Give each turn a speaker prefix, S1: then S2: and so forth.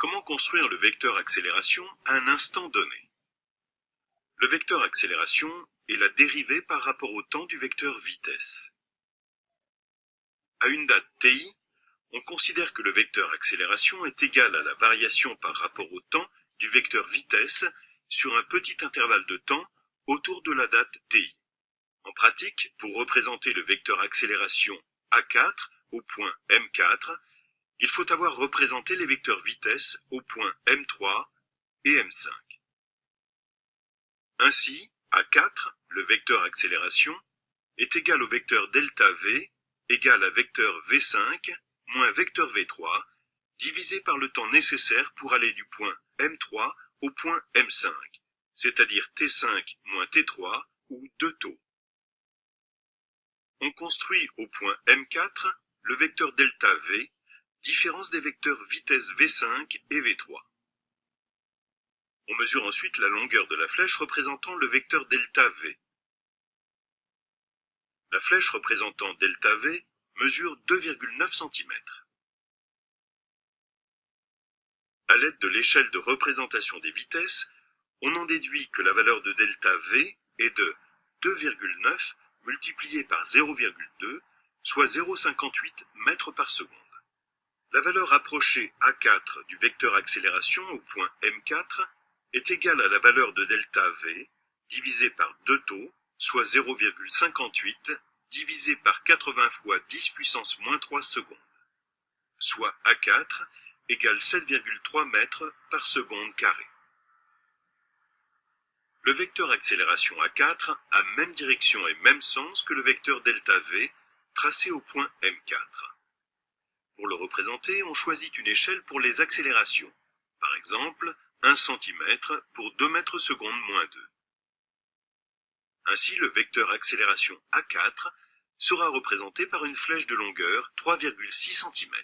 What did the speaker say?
S1: Comment construire le vecteur accélération à un instant donné? Le vecteur accélération est la dérivée par rapport au temps du vecteur vitesse. À une date ti, on considère que le vecteur accélération est égal à la variation par rapport au temps du vecteur vitesse sur un petit intervalle de temps autour de la date ti. En pratique, pour représenter le vecteur accélération A4 au point M4, il faut avoir représenté les vecteurs vitesse au point M3 et M5. Ainsi, A4, le vecteur accélération, est égal au vecteur delta V égal à vecteur V5 moins vecteur V3 divisé par le temps nécessaire pour aller du point M3 au point M5, c'est-à-dire T5 moins T3 ou 2 taux. On construit au point M4 le vecteur delta V, différence des vecteurs vitesse V5 et V3. On mesure ensuite la longueur de la flèche représentant le vecteur delta V. La flèche représentant delta V mesure 2,9 cm. À l'aide de l'échelle de représentation des vitesses, on en déduit que la valeur de delta V est de 2,9 multiplié par 0,2, soit 0,58 mètres par seconde. La valeur approchée A4 du vecteur accélération au point M4 est égale à la valeur de delta V divisé par 2 taux, soit 0,58 divisé par 80 fois 10 puissance moins 3 secondes, soit A4 égale 7,3 mètres par seconde carrée. Le vecteur accélération A4 a même direction et même sens que le vecteur delta V tracé au point M4. Pour le représenter, on choisit une échelle pour les accélérations, par exemple 1 cm pour 2 mètres secondes moins 2. Ainsi, le vecteur accélération A4 sera représenté par une flèche de longueur 3,6 cm.